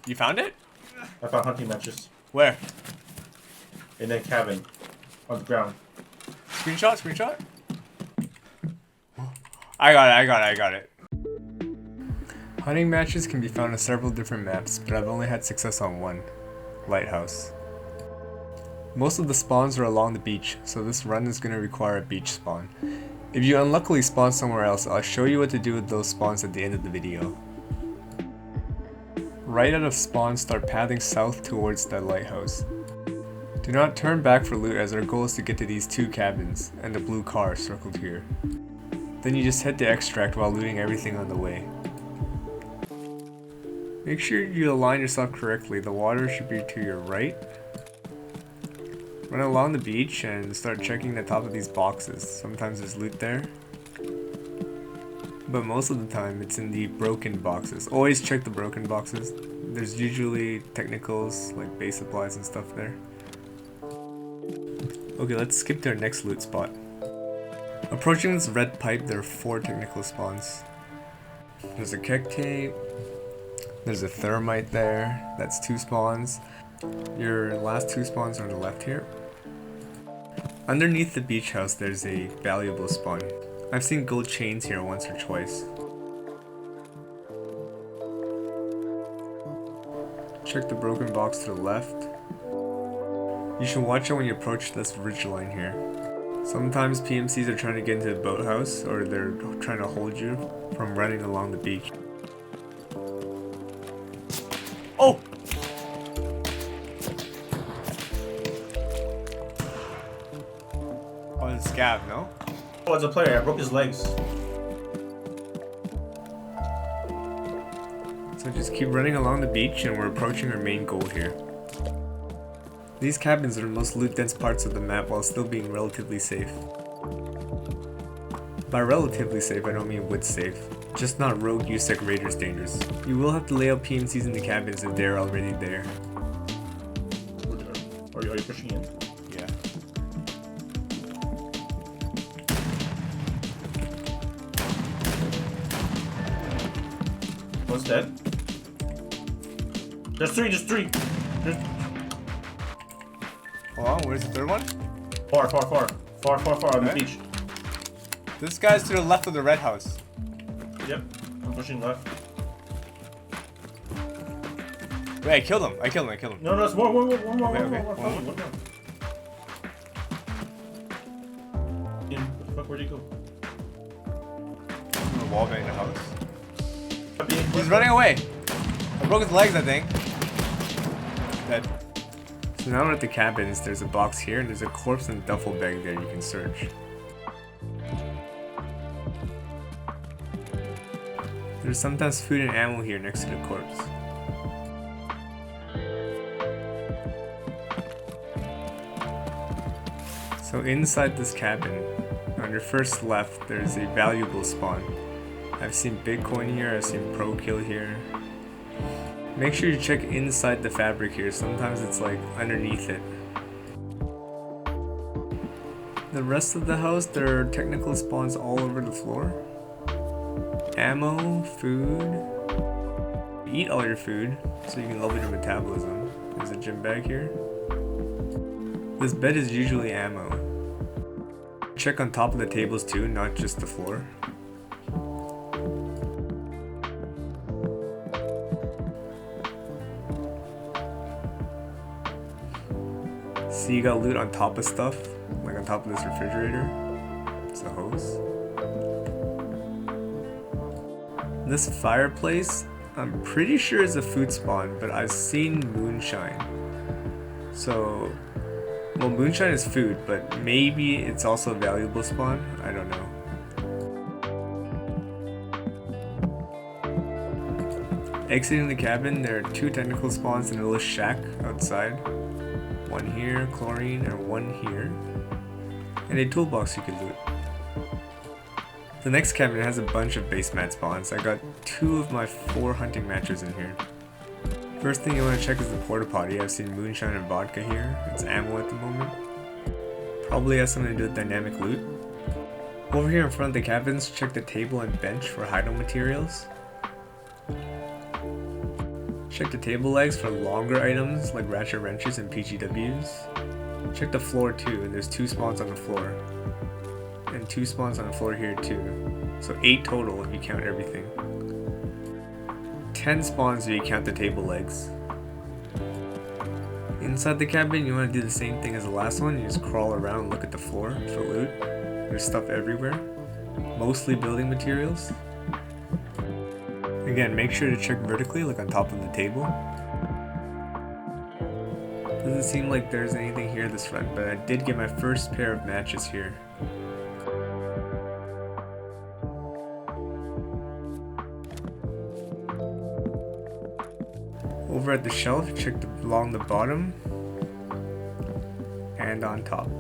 You found it? I found hunting matches. Where? In that cabin. On the ground. Screenshot? Screenshot? I got it. Hunting matches can be found on several different maps, but I've only had success on one. Lighthouse. Most of the spawns are along the beach, so this run is going to require a beach spawn. If you unluckily spawn somewhere else, I'll show you what to do with those spawns at the end of the video. Right out of spawn, start pathing south towards that lighthouse. Do not turn back for loot, as our goal is to get to these two cabins and the blue car circled here. Then you just head to extract while looting everything on the way. Make sure you align yourself correctly. The water should be to your right. Run along the beach and start checking the top of these boxes. Sometimes there's loot there, but most of the time it's in the broken boxes. Always check the broken boxes. There's usually technicals like base supplies and stuff there. Okay, let's skip to our next loot spot. Approaching this red pipe, there are 4 technical spawns. There's a keg tape. There's a thermite there. That's 2 spawns. Your last 2 spawns are on the left here. Underneath the beach house, there's a valuable spawn. I've seen gold chains here once or twice. Check the broken box to the left. You should watch out when you approach this ridgeline here. Sometimes PMCs are trying to get into the boathouse, or they're trying to hold you from running along the beach. Oh! Oh, it's Scav, no? Oh, it's a player. I broke his legs. So just keep running along the beach and we're approaching our main goal here. These cabins are the most loot dense parts of the map while still being relatively safe. By relatively safe, I don't mean with safe. Just not rogue USEC raiders dangerous. You will have to lay out PMCs in the cabins if they're already there. Are you pushing in? Yeah. One's dead. There's 3, just 3. Hold on, where's the third one? Far on the beach. This guy's to the left of the red house. Yep, I'm pushing left. Wait, I killed him. No, it's more. Okay. One more. Yeah, what the fuck, where'd he go? The wall bang in the house. He's running away. I broke his legs, I think. Dead. So now we're at the cabins. There's a box here and there's a corpse and a duffel bag there you can search. There's sometimes food and ammo here next to the corpse. So inside this cabin, on your first left, there's a valuable spawn. I've seen Bitcoin here, I've seen Pro Kill here. Make sure you check inside the fabric here, sometimes it's like underneath it. The rest of the house, there are technical spawns all over the floor. Ammo, food. Eat all your food so you can level your metabolism. There's a gym bag here. This bed is usually ammo. Check on top of the tables too, not just the floor. See, you got loot on top of stuff, like on top of this refrigerator. It's a hose. This fireplace, I'm pretty sure is a food spawn, but I've seen moonshine. So, well, moonshine is food, but maybe it's also a valuable spawn. I don't know. Exiting the cabin, there are 2 technical spawns in a little shack outside. One here, chlorine, and one here. And a toolbox you can loot. The next cabin has a bunch of base mat spawns. I got 2 of my 4 hunting matches in here. First thing you want to check is the porta potty. I've seen moonshine and vodka here. It's ammo at the moment. Probably has something to do with dynamic loot. Over here in front of the cabins, check the table and bench for hideout materials. Check the table legs for longer items like ratchet wrenches and PGWs. Check the floor too, and there's 2 spawns on the floor. And 2 spawns on the floor here too. So 8 total if you count everything. 10 spawns if you count the table legs. Inside the cabin, you want to do the same thing as the last one. You just crawl around and look at the floor for loot. There's stuff everywhere. Mostly building materials. Again, make sure to check vertically, like on top of the table. Doesn't seem like there's anything here this front, but I did get my first pair of matches here. Over at the shelf, check along the bottom and on top.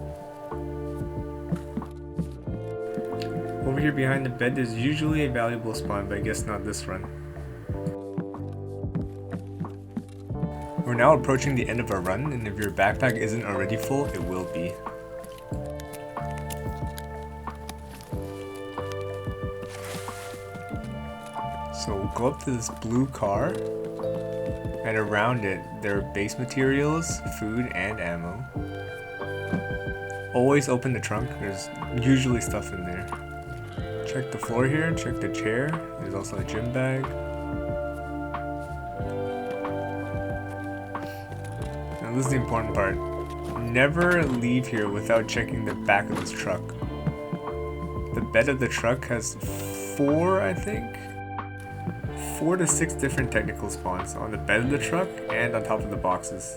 Over here behind the bed, there's usually a valuable spawn, but I guess not this run. We're now approaching the end of our run, and if your backpack isn't already full, it will be. So we'll go up to this blue car, and around it, there are base materials, food, and ammo. Always open the trunk, there's usually stuff in there. Check the floor here, check the chair, there's also a gym bag. Now this is the important part. Never leave here without checking the back of this truck. The bed of the truck has 4 to 6 different technical spawns on the bed of the truck and on top of the boxes.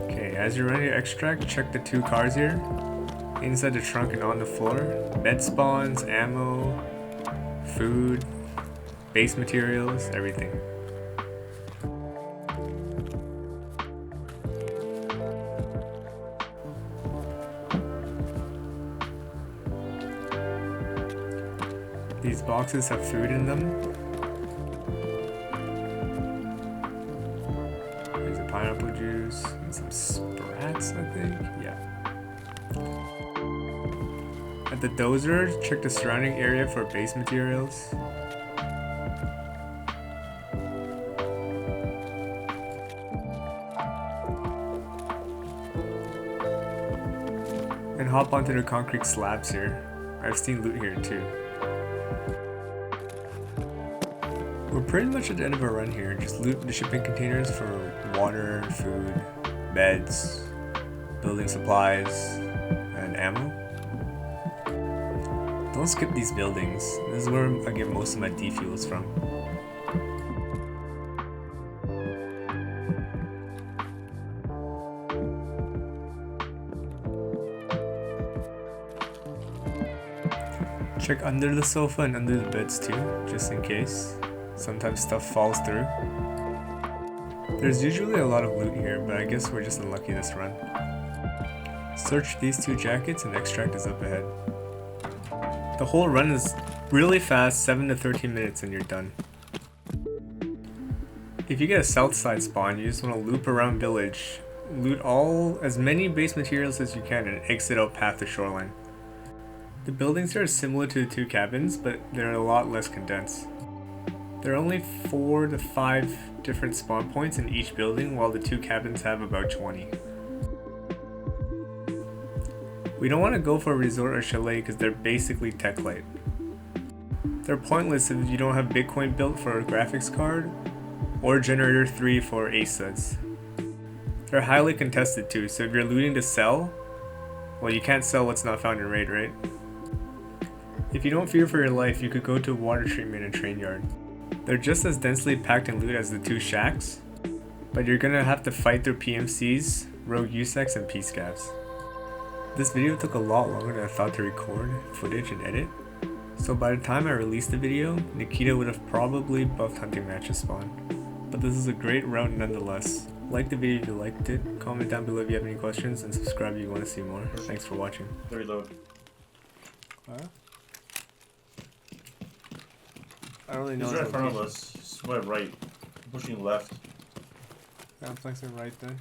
Okay, as you're ready to extract, check the 2 cars here. Inside the trunk and on the floor, med spawns, ammo, food, base materials, everything. These boxes have food in them. There's a pineapple juice and some sprats, I think. Yeah. At the dozer, check the surrounding area for base materials. And hop onto the concrete slabs here. I've seen loot here too. We're pretty much at the end of our run here. Just loot the shipping containers for water, food, beds, building supplies, and ammo. Don't skip these buildings. This is where I get most of my defuels from. Check under the sofa and under the beds too, just in case. Sometimes stuff falls through. There's usually a lot of loot here, but I guess we're just unlucky this run. Search these 2 jackets and extract is up ahead. The whole run is really fast, 7 to 13 minutes and you're done. If you get a south side spawn, you just want to loop around village, loot as many base materials as you can and exit out past the shoreline. The buildings here are similar to the 2 cabins, but they're a lot less condensed. There are only 4 to 5 different spawn points in each building, while the 2 cabins have about 20. We don't want to go for a resort or chalet because they're basically tech light. They're pointless if you don't have Bitcoin built for a graphics card or generator 3 for ASUS. They're highly contested too, so if you're looting to sell, well, you can't sell what's not found in raid, right? If you don't fear for your life, you could go to a water treatment and train yard. They're just as densely packed in loot as the 2 shacks, but you're gonna have to fight through PMCs, rogue USECs, and P-scavs. This video took a lot longer than I thought to record, footage, and edit, so by the time I released the video, Nikita would have probably buffed hunting matches spawn. But this is a great route nonetheless. Like the video if you liked it, comment down below if you have any questions, and subscribe if you want to see more. Thanks for watching. Reload. I don't really know. He's right in front of us. He's right. Pushing left. Yeah, I'm flexing right there.